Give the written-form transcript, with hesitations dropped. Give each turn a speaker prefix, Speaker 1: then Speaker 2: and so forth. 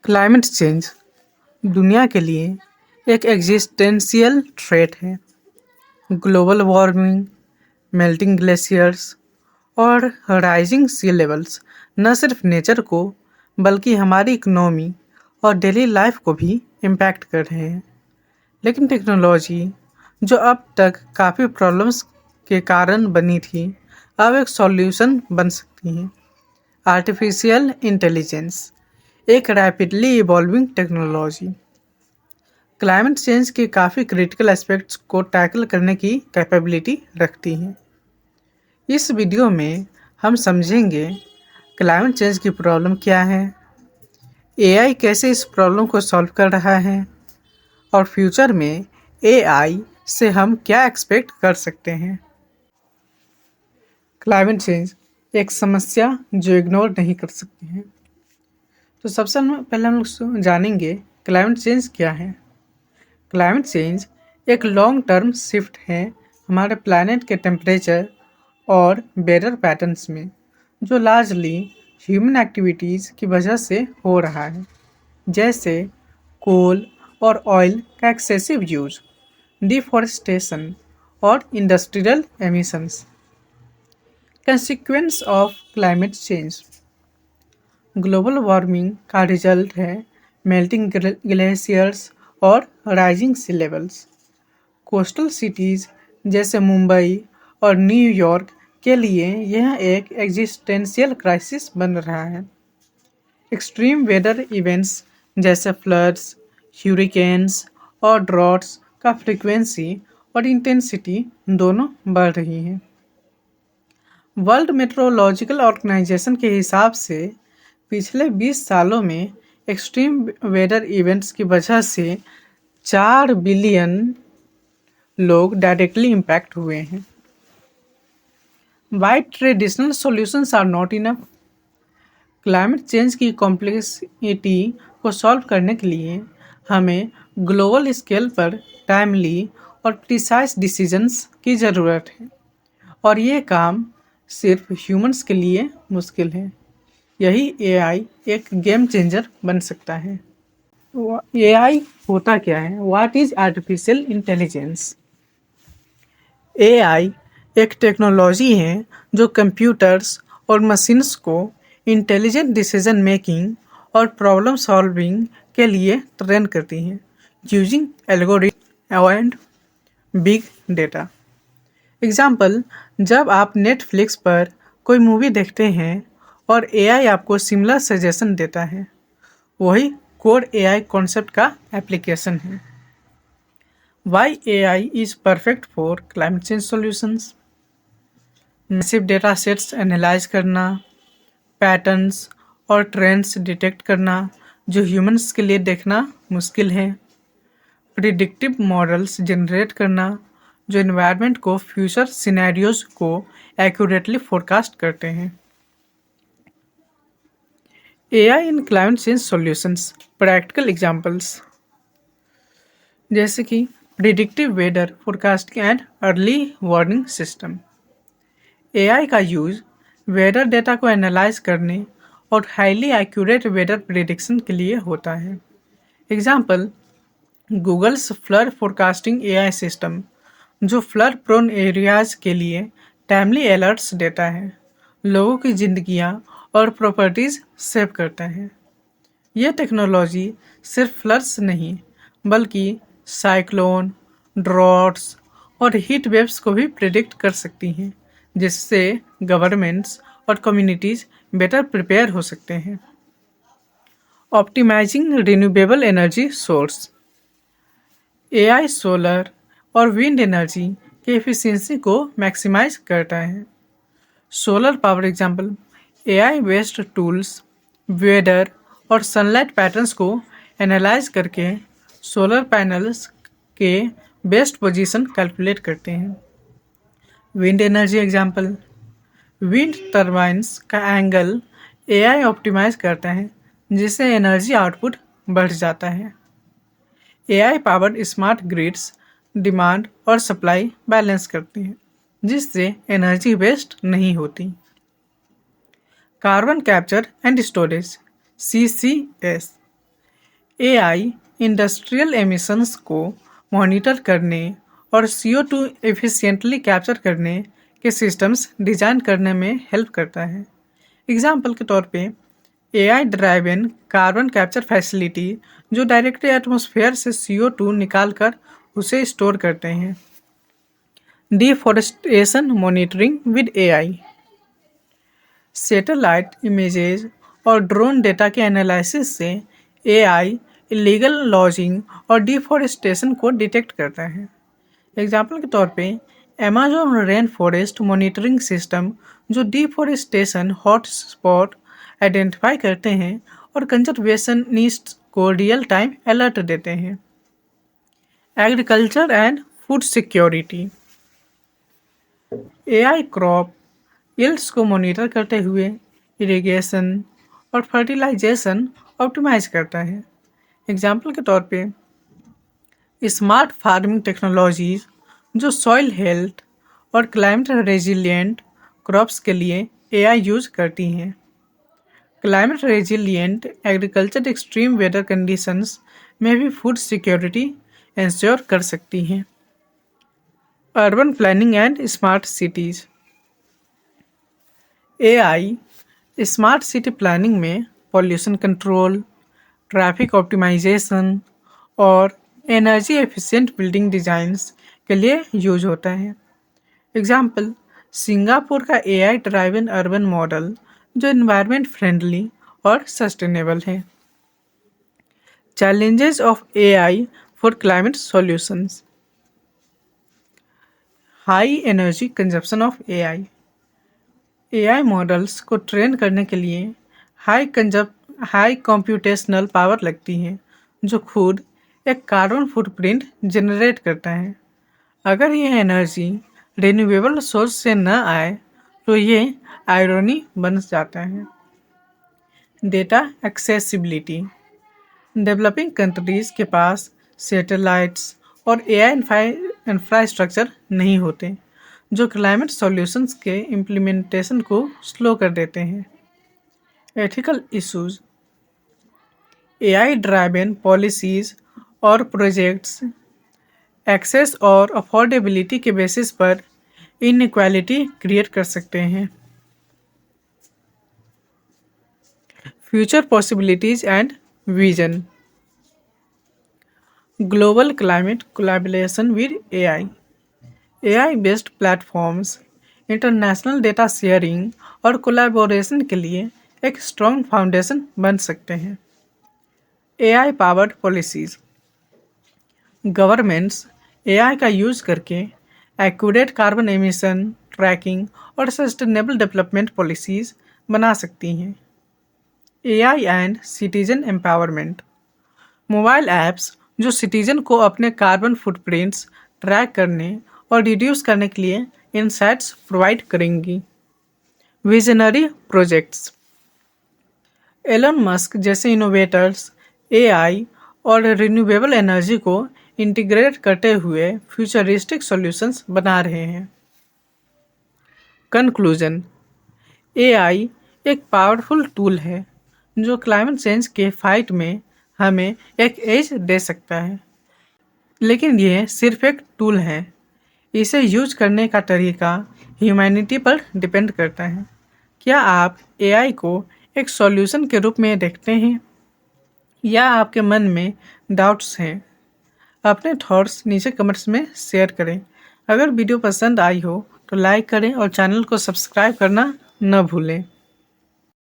Speaker 1: Climate change दुनिया के लिए एक एग्जिस्टेंशियल थ्रेट है। ग्लोबल वार्मिंग, मेल्टिंग ग्लेशियर्स और राइजिंग सी लेवल्स न सिर्फ नेचर को बल्कि हमारी इकोनॉमी और डेली लाइफ को भी इम्पैक्ट कर रहे हैं। लेकिन टेक्नोलॉजी जो अब तक काफ़ी प्रॉब्लम्स के कारण बनी थी, अब एक सॉल्यूशन बन सकती है। आर्टिफिशियल इंटेलिजेंस एक rapidly evolving technology climate change के काफ़ी क्रिटिकल एस्पेक्ट्स को टैकल करने की कैपेबिलिटी रखती है। इस वीडियो में हम समझेंगे क्लाइमेट चेंज की प्रॉब्लम क्या है, एआई कैसे इस प्रॉब्लम को सॉल्व कर रहा है और फ्यूचर में एआई से हम क्या एक्सपेक्ट कर सकते हैं। क्लाइमेट चेंज एक समस्या जो इग्नोर नहीं कर सकते हैं। तो सबसे पहले हम लोग जानेंगे क्लाइमेट चेंज क्या है। क्लाइमेट चेंज एक लॉन्ग टर्म शिफ्ट है हमारे प्लैनेट के टेम्परेचर और वेदर पैटर्न्स में, जो लार्जली ह्यूमन एक्टिविटीज़ की वजह से हो रहा है, जैसे कोल और ऑयल का एक्सेसिव यूज, डिफॉरेस्टेशन और industrial emissions. Consequence of climate change global warming का रिजल्ट है मेल्टिंग ग्लेशियर्स और rising sea levels. Coastal cities जैसे मुंबई और न्यूयॉर्क के लिए यह एक एग्जिस्टेंशियल क्राइसिस बन रहा है। एक्सट्रीम वेदर इवेंट्स जैसे फ्लड्स, ह्यूरिकेन्स और ड्रॉट्स का फ्रीक्वेंसी और इंटेंसिटी दोनों बढ़ रही हैं। वर्ल्ड मेट्रोलॉजिकल ऑर्गेनाइजेशन के हिसाब से पिछले 20 सालों में एक्सट्रीम वेदर इवेंट्स की वजह से 4 बिलियन लोग डायरेक्टली इम्पैक्ट हुए हैं। Why traditional solutions are not enough. Climate change की कॉम्प्लेक्सिटी को सॉल्व करने के लिए हमें ग्लोबल स्केल पर टाइमली और प्रिसाइज डिसीजंस की ज़रूरत है, और ये काम सिर्फ ह्यूमंस के लिए मुश्किल है। यही एआई एक गेम चेंजर बन सकता है। एआई होता क्या है? What is artificial intelligence? AI एक टेक्नोलॉजी है जो कंप्यूटर्स और मशीन्स को इंटेलिजेंट डिसीजन मेकिंग और प्रॉब्लम सॉल्विंग के लिए ट्रेन करती है using algorithm and big data. Example, जब आप नेटफ्लिक्स पर कोई मूवी देखते हैं और एआई आपको सिमिलर सजेशन देता है, वही कोर एआई कॉन्सेप्ट का एप्लीकेशन है। Why AI is perfect for climate change solutions? Massive data sets analyse करना, पैटर्न्स और ट्रेंड्स डिटेक्ट करना जो ह्यूमंस के लिए देखना मुश्किल है, प्रिडिक्टिव मॉडल्स जनरेट करना जो एनवायरनमेंट को फ्यूचर सिनेरियोज को एक्यूरेटली फोरकास्ट करते हैं। AI in climate change solutions practical examples जैसे कि predictive weather forecasting and early warning system. AI का यूज वेदर डेटा को एनालाइज करने और हाईली एक्यूरेट वेदर प्रिडिक्शन के लिए होता है। Example, Google's flood forecasting AI system जो फ्लड प्रोन एरियाज के लिए टाइमली अलर्ट्स देता है, लोगों की जिंदगियां और प्रॉपर्टीज सेव करता है। यह टेक्नोलॉजी सिर्फ फ्लड्स नहीं बल्कि साइक्लोन, ड्रॉट्स और हीट वेव्स को भी प्रिडिक्ट कर सकती हैं, जिससे गवर्नमेंट्स और कम्युनिटीज बेटर प्रिपेयर हो सकते हैं। Optimising renewable energy source. AI solar और विंड एनर्जी की एफिशिएंसी को मैक्सिमाइज करता है। Solar power example, AI based tools weather और सनलाइट पैटर्न्स को एनालाइज करके सोलर पैनल्स के बेस्ट पोजीशन कैलकुलेट करते हैं। Wind energy example, wind turbines का एंगल एआई ऑप्टिमाइज करता है, जिससे एनर्जी आउटपुट बढ़ जाता है। AI powered smart grids demand और सप्लाई बैलेंस करती हैं, जिससे एनर्जी वेस्ट नहीं होती। Carbon capture and storage (CCS) AI industrial emissions को मॉनिटर करने और CO2 एफिशिएंटली कैप्चर करने के सिस्टम्स डिज़ाइन करने में हेल्प करता है। एग्जाम्पल के तौर पे AI driven carbon capture facility जो डायरेक्टली एटमॉस्फेयर से CO2 निकाल कर उसे स्टोर करते हैं। Deforestation monitoring with AI, satellite images और ड्रोन डेटा के एनालिसिस से एआई इलीगल लॉजिंग और डिफॉरेस्टेशन को डिटेक्ट करता है। एग्जाम्पल के तौर पे Amazon rain forest monitoring system जो डिफॉरेस्टेशन हॉटस्पॉट आइडेंटिफाई करते हैं और कंजर्वेशनिस्ट को रियल टाइम अलर्ट देते हैं। Agriculture and food security, AI crop yields को मॉनिटर करते हुए इरिगेशन और फर्टिलाइजेशन ऑप्टिमाइज करता है। एग्जाम्पल के तौर पे स्मार्ट फार्मिंग टेक्नोलॉजीज जो सॉइल हेल्थ और क्लाइमेट रेजिलिएंट क्रॉप्स के लिए एआई यूज करती हैं। Climate resilient agriculture extreme weather conditions में भी फूड सिक्योरिटी इंश्योर कर सकती हैं। Urban planning and smart cities, AI smart city planning में पॉल्यूशन कंट्रोल, ट्रैफिक ऑप्टिमाइजेशन और एनर्जी एफिशिएंट बिल्डिंग डिज़ाइंस के लिए यूज होता है। एग्जाम्पल सिंगापुर का एआई ड्राइवन अर्बन मॉडल जो एनवायरनमेंट फ्रेंडली और सस्टेनेबल है। Challenges of AI for climate solutions, high energy consumption of AI, AI models को ट्रेन करने के लिए हाई कंप्यूटेशनल पावर लगती है जो खुद एक कार्बन फुटप्रिंट जनरेट करता है। अगर यह एनर्जी रिन्यूएबल सोर्स से न आए तो ये आयरनी बन जाता है। डेटा एक्सेसिबिलिटी, डेवलपिंग कंट्रीज़ के पास सैटेलाइट्स और एआई इंफ्रास्ट्रक्चर नहीं होते जो क्लाइमेट सॉल्यूशंस के इम्प्लीमेंटेशन को स्लो कर देते हैं। Ethical issues, AI driven policies और प्रोजेक्ट्स एक्सेस और अफोर्डेबिलिटी के बेसिस पर इनइक्वालिटी क्रिएट कर सकते हैं। Future possibilities and vision, global climate collaboration with AI based platforms international data sharing और कोलैबोरेशन के लिए एक स्ट्रॉन्ग फाउंडेशन बन सकते हैं। AI powered policies, governments AI का यूज़ करके एक्यूरेट कार्बन एमिशन ट्रैकिंग और सस्टेनेबल डेवलपमेंट पॉलिसीज़ बना सकती हैं। AI and citizen empowerment, mobile apps जो सिटीजन को अपने कार्बन फुटप्रिंट्स ट्रैक करने और रिड्यूस करने के लिए इनसाइट्स प्रोवाइड करेंगी। विजनरी प्रोजेक्ट्स, एलन मस्क जैसे इनोवेटर्स एआई और रिन्यूएबल एनर्जी को इंटीग्रेट करते हुए फ्यूचरिस्टिक सॉल्यूशंस बना रहे हैं। कंक्लूजन, एआई एक पावरफुल टूल है जो क्लाइमेट चेंज के फाइट में हमें एक एज दे सकता है, लेकिन यह सिर्फ एक टूल है। इसे यूज करने का तरीका ह्यूमैनिटी पर डिपेंड करता है। क्या आप एआई को एक सॉल्यूशन के रूप में देखते हैं या आपके मन में डाउट्स हैं? अपने थॉट्स नीचे कमेंट्स में शेयर करें। अगर वीडियो पसंद आई हो तो लाइक करें और चैनल को सब्सक्राइब करना न भूलें।